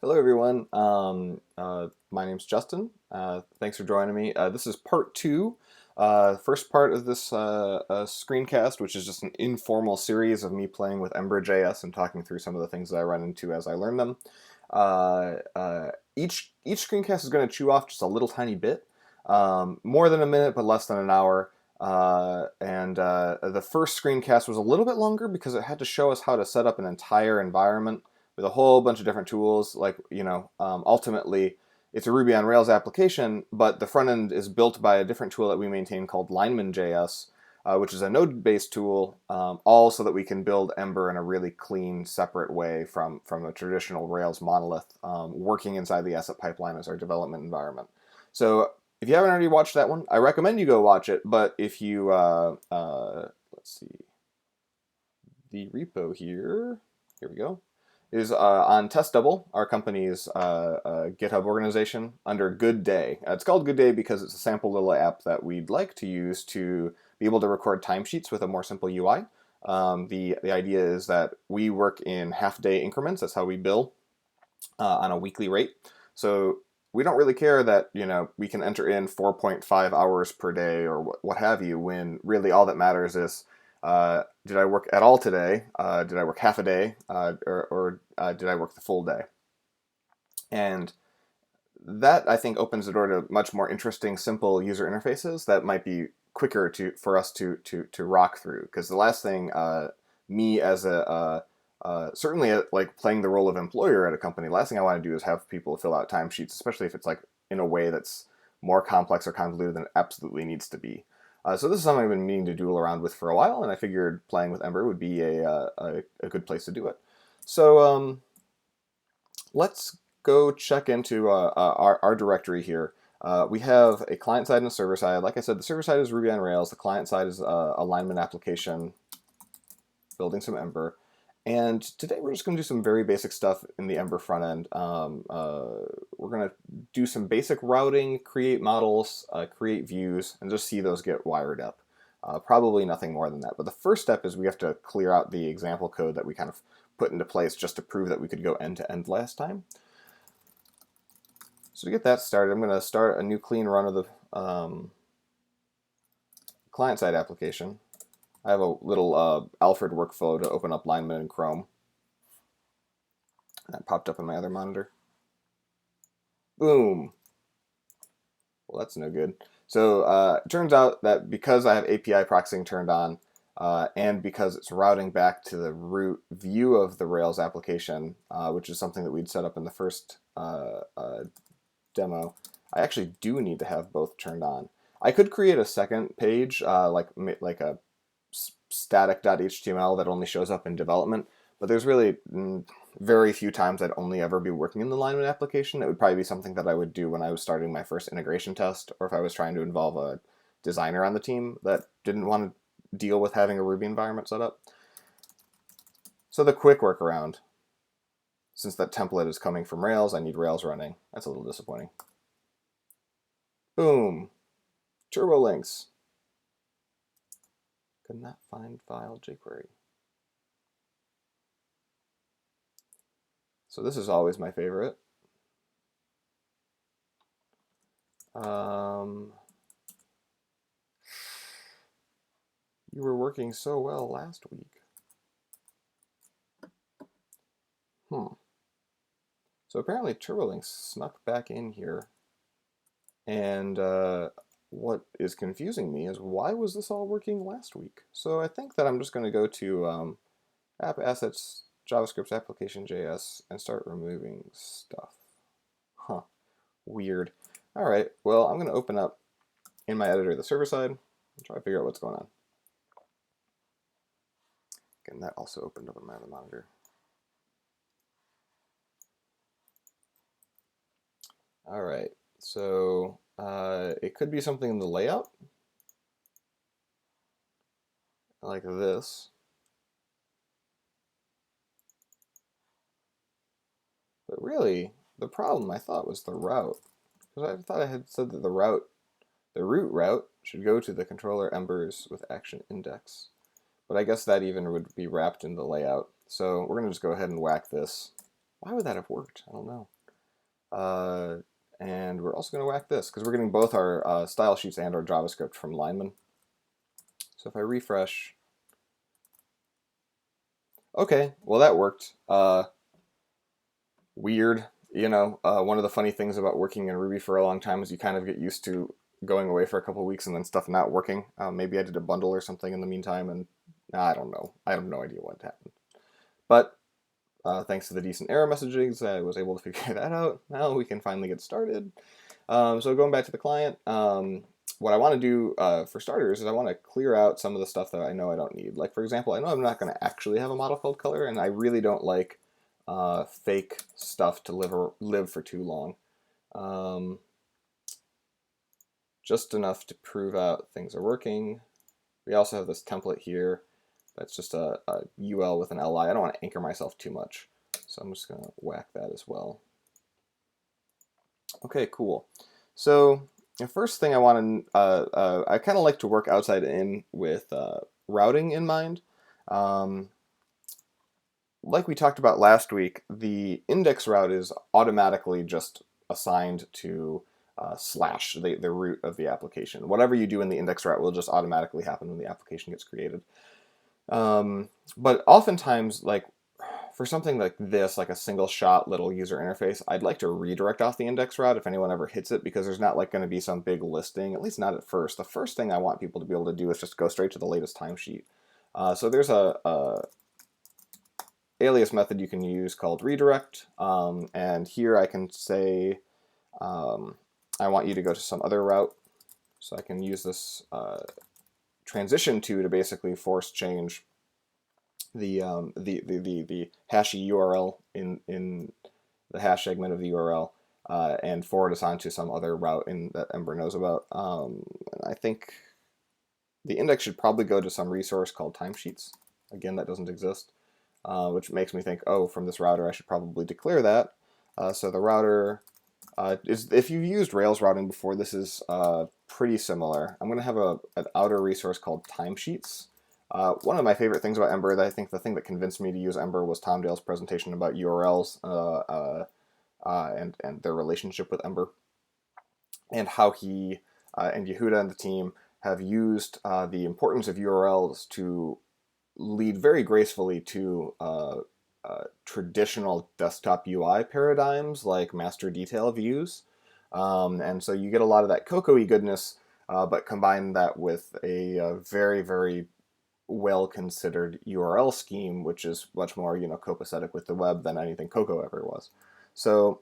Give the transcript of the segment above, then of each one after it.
Hello, everyone. My name's Justin. Thanks for joining me. This is part two, first part of this screencast, which is just an informal series of me playing with Ember.js and talking through some of the things that I run into as I learn them. Each screencast is going to chew off just a little tiny bit, more than a minute, but less than an hour. And the first screencast was a little bit longer because it had to show us how to set up an entire environment with a whole bunch of different tools. Ultimately, it's a Ruby on Rails application, but the front end is built by a different tool that we maintain called lineman.js, which is a node-based tool, all so that we can build Ember in a really clean, separate way from a traditional Rails monolith, working inside the asset pipeline as our development environment. So if you haven't already watched that one, I recommend you go watch it. But if you, let's see, the repo here we go, is on Test Double, our company's GitHub organization, under Good Day. It's called Good Day because it's a sample little app that we'd like to use to be able to record timesheets with a more simple UI. The idea is that we work in half-day increments. That's how we bill on a weekly rate. So we don't really care that we can enter in 4.5 hours per day or what have you, when really all that matters is, did I work at all today? Did I work half a day? Or did I work the full day? And that, I think, opens the door to much more interesting, simple user interfaces that might be quicker for us to rock through. Because the last thing me as certainly like playing the role of employer at a company, last thing I want to do is have people fill out timesheets, especially if it's like in a way that's more complex or convoluted than it absolutely needs to be. So this is something I've been meaning to doodle around with for a while, and I figured playing with Ember would be a good place to do it. So let's go check into our directory here. We have a client side and a server side. Like I said, the server side is Ruby on Rails. The client side is a lineman application building some Ember. And today we're just going to do some very basic stuff in the Ember front end. We're going to do some basic routing, create models, create views, and just see those get wired up. Probably nothing more than that. But the first step is we have to clear out the example code that we kind of put into place just to prove that we could go end to end last time. So to get that started, I'm going to start a new clean run of the client-side application. I have a little Alfred workflow to open up lineman in Chrome. That popped up on my other monitor. Boom. Well, that's no good. So it turns out that because I have API proxying turned on, and because it's routing back to the root view of the Rails application, which is something that we'd set up in the first demo, I actually do need to have both turned on. I could create a second page, like a static.html that only shows up in development, but there's really very few times I'd only ever be working in the lineman application. It would probably be something that I would do when I was starting my first integration test, or if I was trying to involve a designer on the team that didn't want to deal with having a Ruby environment set up. So the quick workaround, since that template is coming from Rails, I need Rails running. That's a little disappointing. Boom. Turbo links. Could not find file jQuery. So this is always my favorite. You were working so well last week. So apparently TurboLinks snuck back in here. And what is confusing me is, why was this all working last week? So I think that I'm just going to go to app assets, JavaScript application.js, and start removing stuff. Huh. Weird. All right. Well, I'm going to open up in my editor the server side and try to figure out what's going on. Again, that also opened up on my other monitor. All right. So it could be something in the layout, like this. But really, the problem I thought was the route, because I thought I had said that the root route, should go to the controller embers with action index. But I guess that even would be wrapped in the layout. So we're going to just go ahead and whack this Why would that have worked? I don't know. And we're also going to whack this because we're getting both our style sheets and our JavaScript from lineman. So if I refresh, okay, well that worked. Weird, you know. One of the funny things about working in Ruby for a long time is you kind of get used to going away for a couple of weeks and then stuff not working. Maybe I did a bundle or something in the meantime, and I don't know. I have no idea what happened. But thanks to the decent error messagings, I was able to figure that out. Now we can finally get started. So going back to the client, what I want to do for starters is I want to clear out some of the stuff that I know I don't need. Like, for example, I know I'm not going to actually have a model called color, and I really don't like fake stuff to live for too long. Just enough to prove out things are working. We also have this template here that's just a UL with an LI. I don't want to anchor myself too much, so I'm just going to whack that as well. Okay, cool. So the first thing I want to, I kind of like to work outside in with routing in mind. Like we talked about last week, the index route is automatically just assigned to slash, the root of the application. Whatever you do in the index route will just automatically happen when the application gets created. But oftentimes, like for something like this, like a single shot little user interface, I'd like to redirect off the index route if anyone ever hits it, because there's not like going to be some big listing, at least not at first. The first thing I want people to be able to do is just go straight to the latest timesheet. So there's a alias method you can use called redirect, and here I can say I want you to go to some other route, so I can use this transition to basically force change the hashy URL in the hash segment of the URL and forward us on to some other route that Ember knows about. I think the index should probably go to some resource called timesheets. Again, that doesn't exist, which makes me think, oh, from this router I should probably declare that. So the router if you've used Rails routing before, this is pretty similar. I'm going to have an outer resource called timesheets. One of my favorite things about Ember, that I think the thing that convinced me to use Ember, was Tom Dale's presentation about URLs and their relationship with Ember, and how he and Yehuda and the team have used the importance of URLs to lead very gracefully to traditional desktop UI paradigms like master detail views. And so you get a lot of that Cocoa-y goodness, but combine that with a very, very well-considered URL scheme, which is much more, copacetic with the web than anything Cocoa ever was. So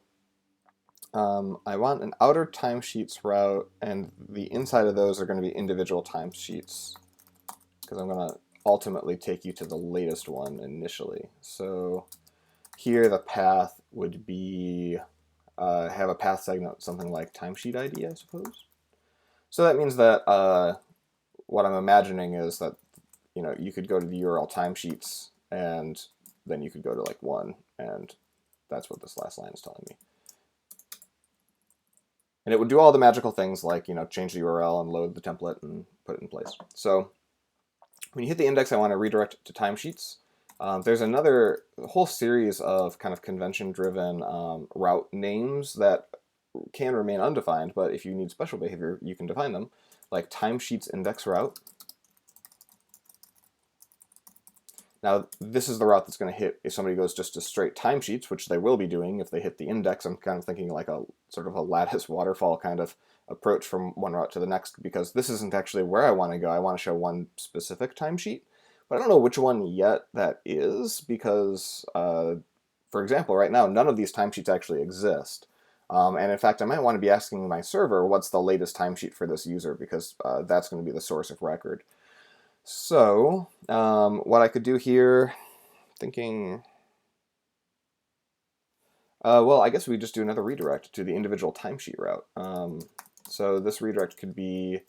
I want an outer timesheets route, and the inside of those are going to be individual timesheets, because I'm going to ultimately take you to the latest one initially. So here the path would be have a path segment, something like timesheet ID, I suppose. So that means that what I'm imagining is that you could go to the URL timesheets, and then you could go to like one, and that's what this last line is telling me. And it would do all the magical things like change the URL and load the template and put it in place. So when you hit the index, I want to redirect to timesheets. There's another whole series of kind of convention-driven route names that can remain undefined, but if you need special behavior, you can define them, like timesheets index route. Now, this is the route that's going to hit if somebody goes just to straight timesheets, which they will be doing if they hit the index. I'm kind of thinking like a sort of a lattice waterfall kind of approach from one route to the next, because this isn't actually where I want to go. I want to show one specific timesheet, but I don't know which one yet that is, because, for example, right now, none of these timesheets actually exist. And in fact, I might want to be asking my server what's the latest timesheet for this user, because that's going to be the source of record. So what I could do here, thinking, well, I guess we just do another redirect to the individual timesheet route. So this redirect could be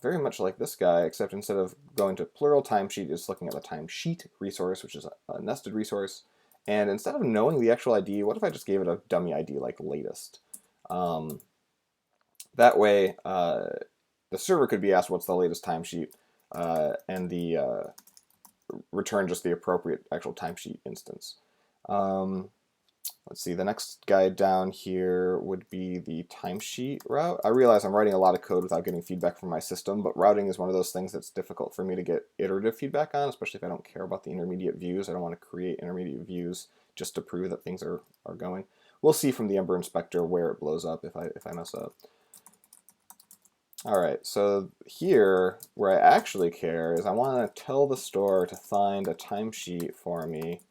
very much like this guy, except instead of going to plural timesheet, it's looking at the timesheet resource, which is a nested resource. And instead of knowing the actual ID, what if I just gave it a dummy ID like latest? That way, the server could be asked what's the latest timesheet, and the return just the appropriate actual timesheet instance. Let's see, the next guy down here would be the timesheet route. I realize I'm writing a lot of code without getting feedback from my system, but routing is one of those things that's difficult for me to get iterative feedback on, especially if I don't care about the intermediate views. I don't want to create intermediate views just to prove that things are going. We'll see from the Ember inspector where it blows up if I mess up. All right, so here, where I actually care is I want to tell the store to find a timesheet for me,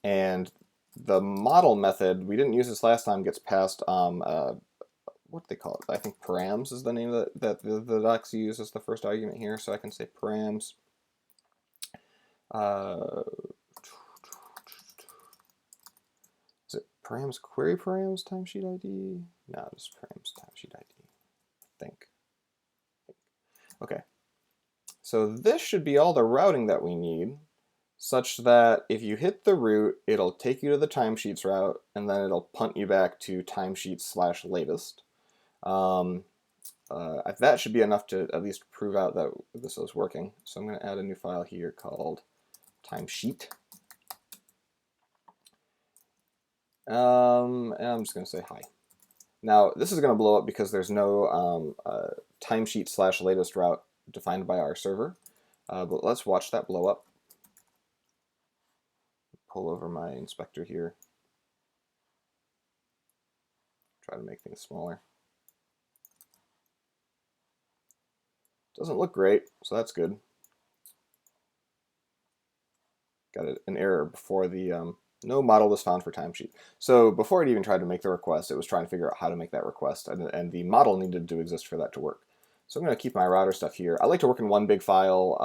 and the model method, we didn't use this last time, gets passed, what do they call it? I think params is the name that the docs use as the first argument here, so I can say params. Is it params query params timesheet ID? No, it's params timesheet ID, I think. Okay, so this should be all the routing that we need, such that if you hit the root, it'll take you to the timesheets route, and then it'll punt you back to timesheets/latest. That should be enough to at least prove out that this is working. So I'm going to add a new file here called timesheet. And I'm just going to say hi. Now, this is going to blow up because there's no timesheet/latest route defined by our server. But let's watch that blow up. Pull over my inspector here. Try to make things smaller. Doesn't look great, so that's good. Got an error before the no model was found for timesheet. So before it even tried to make the request, it was trying to figure out how to make that request, and the model needed to exist for that to work. So I'm going to keep my router stuff here. I like to work in one big file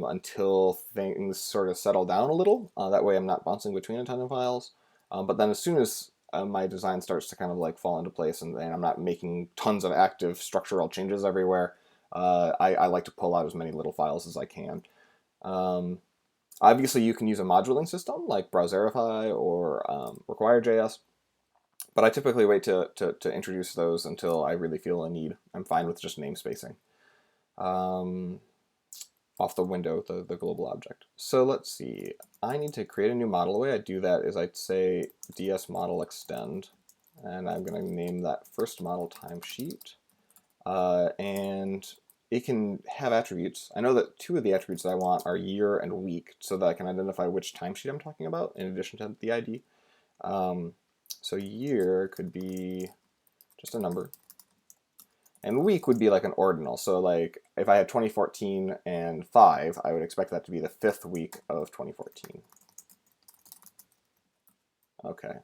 until things sort of settle down a little. That way I'm not bouncing between a ton of files. But then as soon as my design starts to kind of like fall into place and I'm not making tons of active structural changes everywhere, I like to pull out as many little files as I can. Obviously, you can use a modulating system like Browserify or Require.js, but I typically wait to introduce those until I really feel a need. I'm fine with just namespacing off the window, the global object. So let's see. I need to create a new model. The way I do that is I'd say ds model extend, and I'm going to name that first model timesheet, and it can have attributes. I know that two of the attributes that I want are year and week, so that I can identify which timesheet I'm talking about in addition to the ID. So year could be just a number, and week would be like an ordinal. So like if I had 2014 and 5, I would expect that to be the 5th week of 2014. Okay,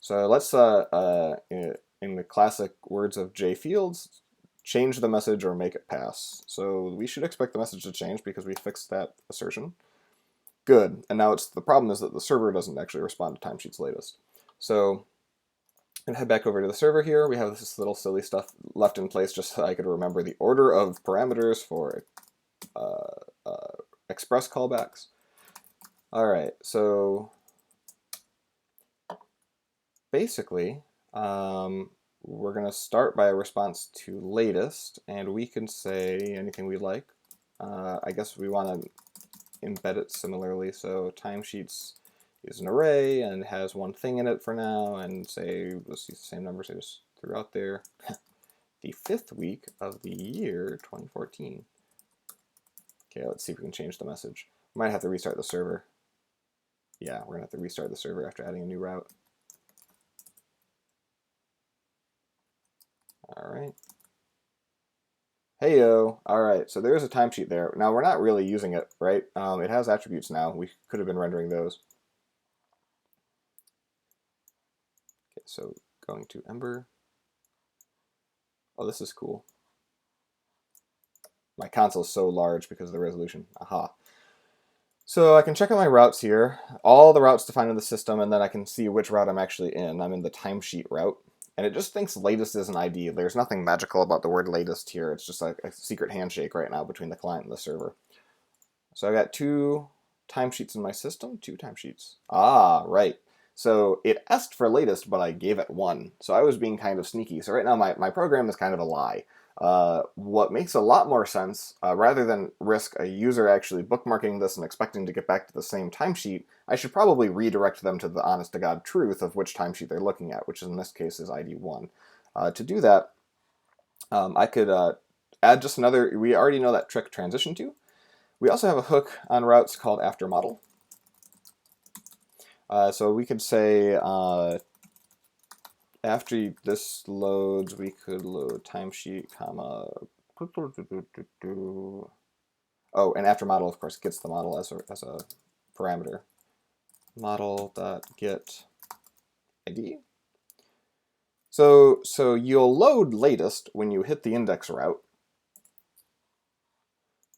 so let's in the classic words of J Fields, change the message or make it pass. So we should expect the message to change because we fixed that assertion. Good, and now the problem is that the server doesn't actually respond to timesheets latest. So and head back over to the server here. We have this little silly stuff left in place just so I could remember the order of parameters for express callbacks. All right, so basically, we're going to start by a response to latest, and we can say anything we like. I guess we want to embed it similarly, so timesheets is an array and has one thing in it for now, and say, let's use the same numbers I just threw out there. The 5th week of the year 2014. Okay, let's see if we can change the message. We might have to restart the server. Yeah, we're gonna have to restart the server after adding a new route. All right. Heyo. All right, so there's a timesheet there. Now we're not really using it, right? It has attributes now. We could have been rendering those. Okay, so going to Ember. Oh, this is cool. My console is so large because of the resolution. Aha. So I can check out my routes here, all the routes defined in the system, and then I can see which route I'm actually in. I'm in the timesheet route, and it just thinks latest is an ID. There's nothing magical about the word latest here. It's just like a secret handshake right now between the client and the server. So I got 2 timesheets in my system, 2 timesheets. Ah, right. So it asked for latest, but I gave it 1. So I was being kind of sneaky. So right now my program is kind of a lie. What makes a lot more sense, rather than risk a user actually bookmarking this and expecting to get back to the same timesheet, I should probably redirect them to the honest-to-God truth of which timesheet they're looking at, which in this case is ID 1. To do that, I could add just another, we already know that trick transition to. We also have a hook on routes called after model. So we could say after this loads, we could load timesheet, comma. Oh, and after model, of course, gets the model as a parameter. Model.get ID. So you'll load latest when you hit the index route,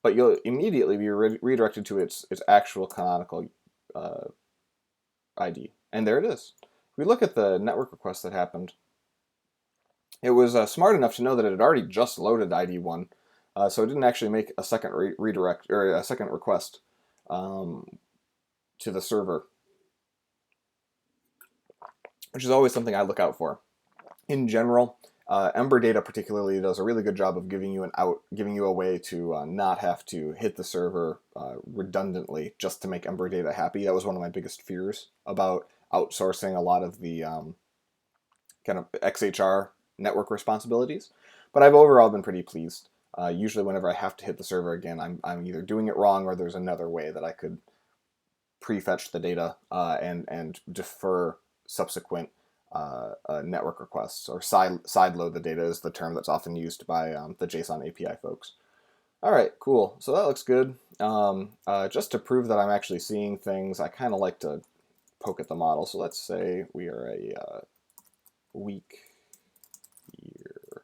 but you'll immediately be redirected to its actual canonical ID. And there it is. If we look at the network request that happened, it was smart enough to know that it had already just loaded ID 1, so it didn't actually make a second redirect or a second request to the server, which is always something I look out for. In general, Ember data particularly does a really good job of giving you a way to not have to hit the server redundantly just to make Ember data happy. That was one of my biggest fears about outsourcing a lot of the kind of XHR network responsibilities. But I've overall been pretty pleased. Usually whenever I have to hit the server again, I'm either doing it wrong or there's another way that I could prefetch the data and defer subsequent network requests, or sideload the data is the term that's often used by the JSON API folks. All right, cool. So that looks good. Just to prove that I'm actually seeing things, I kind of like to poke at the model. So let's say we are a week year,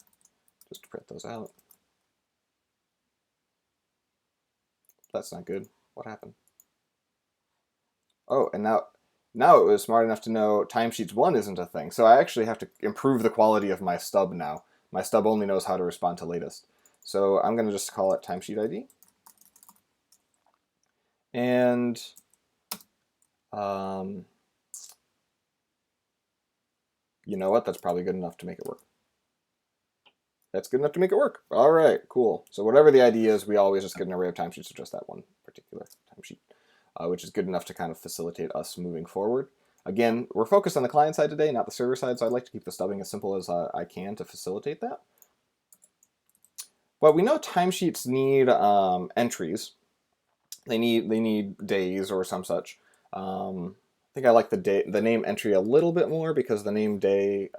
just to print those out. That's not good. What happened? Oh, and now it was smart enough to know timesheets 1 isn't a thing. So I actually have to improve the quality of my stub now. My stub only knows how to respond to latest. So I'm going to just call it timesheet ID. And you know what? That's probably good enough to make it work. That's good enough to make it work. All right, cool. So whatever the ID is, we always just get an array of timesheets to just that one particular timesheet, which is good enough to kind of facilitate us moving forward. Again, we're focused on the client side today, not the server side, so I'd like to keep the stubbing as simple as I can to facilitate that. But we know timesheets need entries. They need days or some such. I think I like the name entry a little bit more because the name day,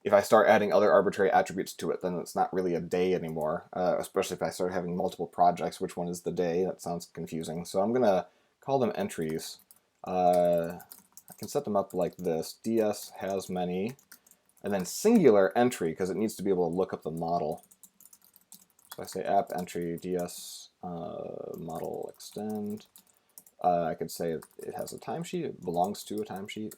if I start adding other arbitrary attributes to it, then it's not really a day anymore, especially if I start having multiple projects. Which one is the day? That sounds confusing. So I'm going to call them entries. I can set them up like this. DS has many, and then singular entry, because it needs to be able to look up the model. So I say app entry ds model extend. I could say it has a timesheet. It belongs to a timesheet.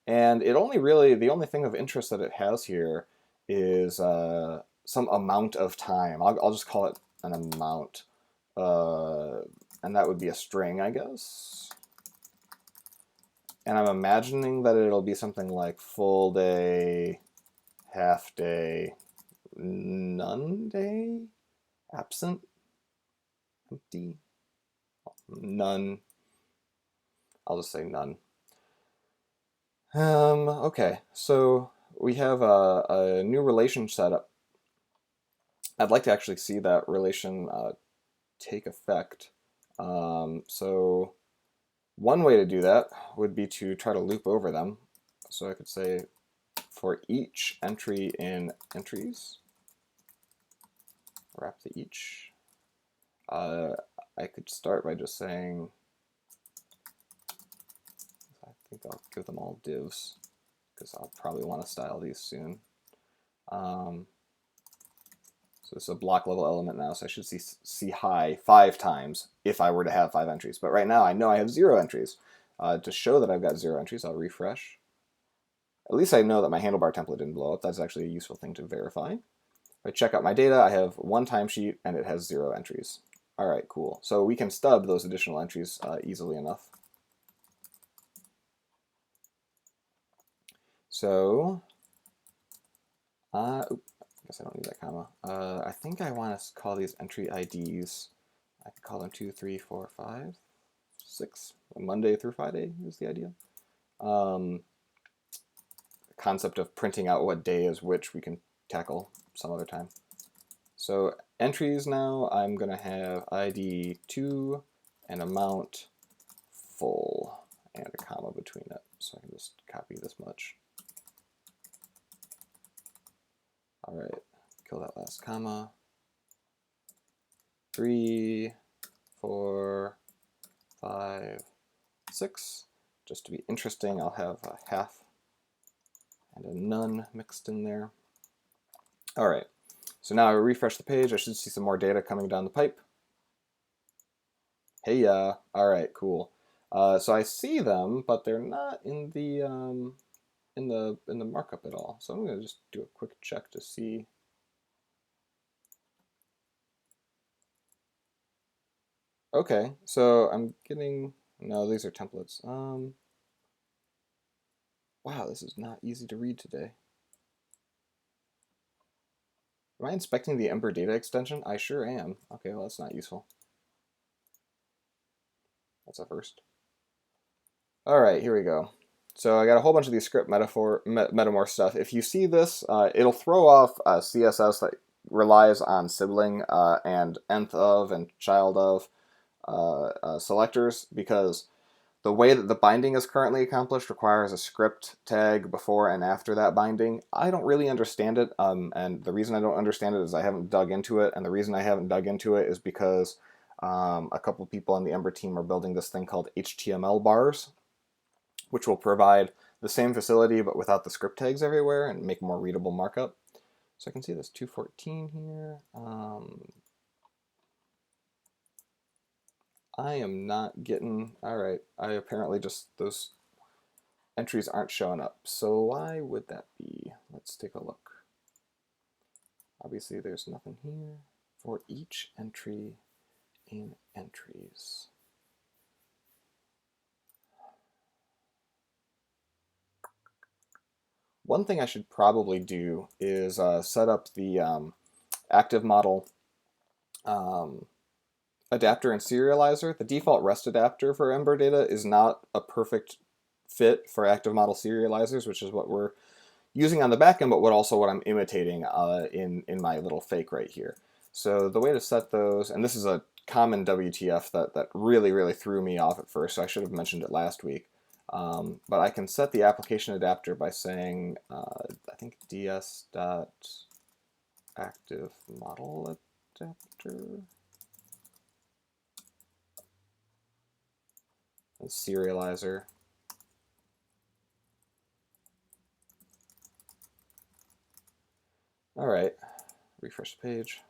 And it only really, the only thing of interest that it has here is some amount of time. I'll just call it an amount. And that would be a string, I guess. And I'm imagining that it'll be something like full day, half day, none day, absent, empty, none. I'll just say none. Okay, so we have a new relation set up. I'd like to actually see that relation take effect. So one way to do that would be to try to loop over them. So I could say for each entry in entries, wrap the each. I could start by just saying, I think I'll give them all divs because I'll probably want to style these soon. So it's a block level element now, so I should see high 5 times if I were to have 5 entries. But right now I know I have 0 entries. To show that I've got 0 entries, I'll refresh. At least I know that my handlebar template didn't blow up. That's actually a useful thing to verify. If I check out my data, I have 1 timesheet and it has 0 entries. All right, cool. So we can stub those additional entries easily enough. So, I guess I don't need that comma. I think I want to call these entry IDs. I could call them 2, 3, 4, 5, 6. Monday through Friday is the idea. The concept of printing out what day is which we can tackle some other time. So entries now, I'm going to have ID 2 and amount full and a comma between it. So I can just copy this much. All right, kill that last comma. 3, 4, 5, 6. Just to be interesting, I'll have a half and a none mixed in there. All right, so now I refresh the page. I should see some more data coming down the pipe. Hey, all right, cool. So I see them, but they're not in the markup at all. So I'm going to just do a quick check to see. Okay, so I'm getting, no, these are templates. Wow, this is not easy to read today. Am I inspecting the Ember data extension? I sure am. Okay, well, that's not useful. That's a first. All right, here we go. So I got a whole bunch of these script metamorph stuff. If you see this, it'll throw off CSS that relies on sibling and nth of and child of selectors, because the way that the binding is currently accomplished requires a script tag before and after that binding. I don't really understand it, and the reason I don't understand it is I haven't dug into it, and the reason I haven't dug into it is because a couple people on the Ember team are building this thing called HTML bars, which will provide the same facility but without the script tags everywhere and make more readable markup. So I can see this 214 here. I am not getting, all right, I apparently just, those entries aren't showing up. So why would that be? Let's take a look. Obviously there's nothing here for each entry in entries. One thing I should probably do is set up the active model adapter and serializer. The default REST adapter for Ember data is not a perfect fit for active model serializers, which is what we're using on the backend, but what I'm imitating in my little fake right here. So the way to set those, and this is a common WTF that really threw me off at first, so I should have mentioned it last week. But I can set the application adapter by saying, I think ds.active model adapter. And serializer. All right, refresh the page.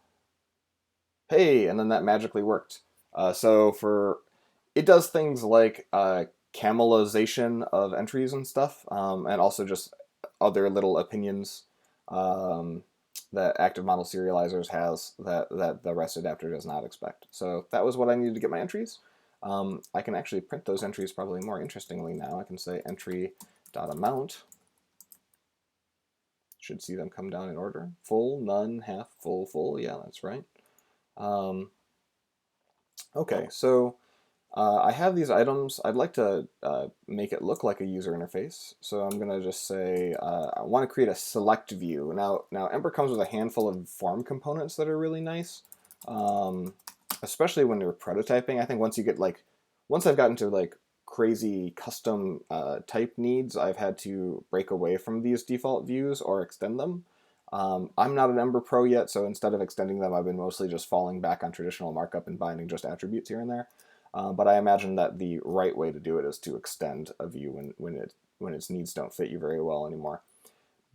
Hey, and then that magically worked. It does things like camelization of entries and stuff, and also just other little opinions that active model serializers has that the REST adapter does not expect. So that was what I needed to get my entries. I can actually print those entries probably more interestingly now. I can say entry.amount. Should see them come down in order. Full, none, half, full, full. Yeah, that's right. Okay, so I have these items. I'd like to make it look like a user interface. So I'm going to just say I want to create a select view. Now Ember comes with a handful of form components that are really nice, especially when you're prototyping. I think once I've gotten to like crazy custom type needs, I've had to break away from these default views or extend them. I'm not an Ember Pro yet, so instead of extending them, I've been mostly just falling back on traditional markup and binding just attributes here and there. But I imagine that the right way to do it is to extend a view when its needs don't fit you very well anymore.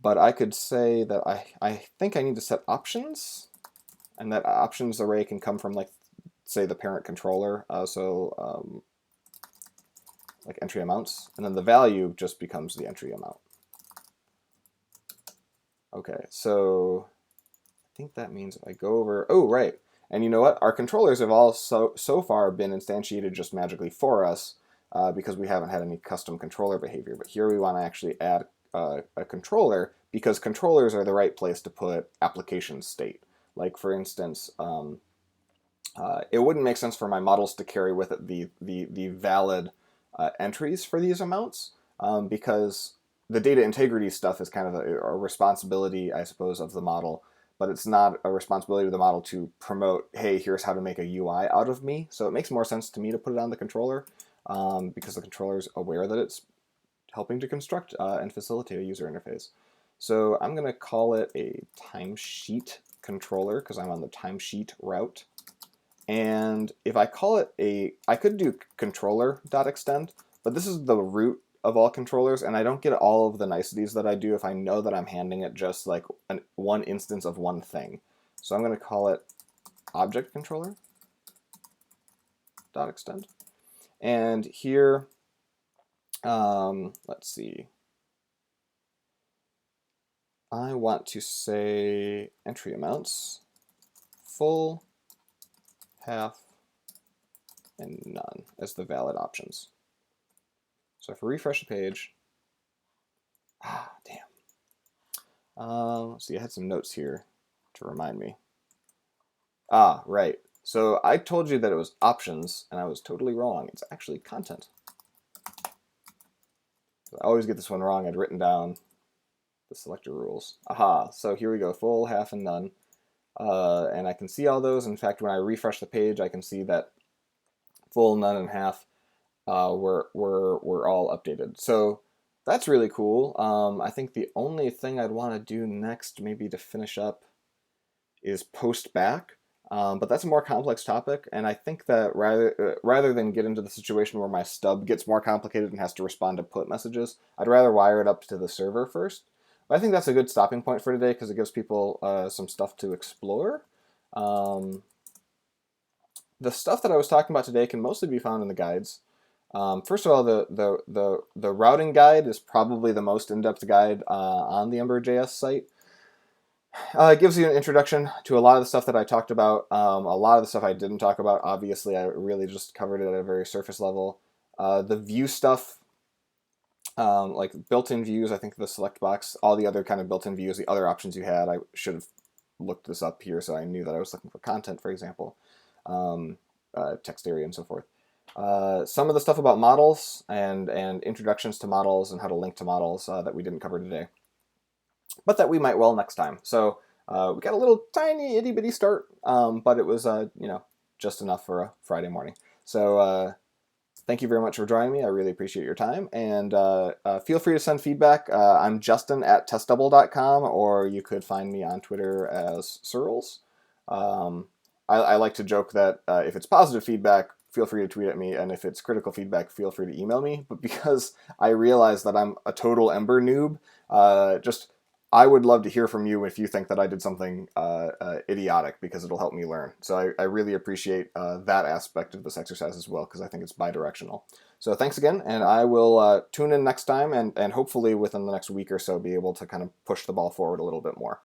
But I could say that I think I need to set options, and that options array can come from, like, say, the parent controller, like entry amounts, and then the value just becomes the entry amount. Okay, so I think that means if I go over, oh, right, and you know what? Our controllers have all so far been instantiated just magically for us because we haven't had any custom controller behavior, but here we want to actually add a controller, because controllers are the right place to put application state. Like, for instance, it wouldn't make sense for my models to carry with it the valid entries for these amounts, because the data integrity stuff is kind of a responsibility, I suppose, of the model, but it's not a responsibility of the model to promote, hey, here's how to make a UI out of me. So it makes more sense to me to put it on the controller, because the controller is aware that it's helping to construct and facilitate a user interface. So I'm going to call it a timesheet controller because I'm on the timesheet route. And if I call it I could do controller.extend, but this is the root of all controllers, and I don't get all of the niceties that I do if I know that I'm handing it just like one instance of one thing. So I'm going to call it object controller.extend. And here, let's see, I want to say entry amounts, full, half, and none as the valid options. So if I refresh the page, damn. Let's see, I had some notes here to remind me. Right. So I told you that it was options, and I was totally wrong. It's actually content. I always get this one wrong. I'd written down the selector rules. So here we go, full, half, and none. And I can see all those. In fact, when I refresh the page, I can see that full, none, and half were all updated. So that's really cool. I think the only thing I'd want to do next, maybe to finish up, is post back. But that's a more complex topic, and I think that rather than get into the situation where my stub gets more complicated and has to respond to put messages, I'd rather wire it up to the server first. But I think that's a good stopping point for today because it gives people some stuff to explore. The stuff that I was talking about today can mostly be found in the guides. First of all, the routing guide is probably the most in-depth guide on the Ember.js site. It gives you an introduction to a lot of the stuff that I talked about. A lot of the stuff I didn't talk about, obviously, I really just covered it at a very surface level. The view stuff, like built-in views, I think the select box, all the other kind of built-in views, the other options you had, I should have looked this up here so I knew that I was looking for content, for example, text area and so forth. Some of the stuff about models and introductions to models and how to link to models that we didn't cover today, but that we might well next time. So we got a little tiny itty bitty start, but it was just enough for a Friday morning. So thank you very much for joining me. I really appreciate your time, and feel free to send feedback. I'm Justin at testdouble.com, or you could find me on Twitter as Searles. I like to joke that if it's positive feedback, feel free to tweet at me, and if it's critical feedback, feel free to email me. But because I realize that I'm a total Ember noob, I would love to hear from you if you think that I did something idiotic, because it'll help me learn. So I really appreciate that aspect of this exercise as well, because I think it's bi-directional. So thanks again, and I will tune in next time, and hopefully within the next week or so be able to kind of push the ball forward a little bit more.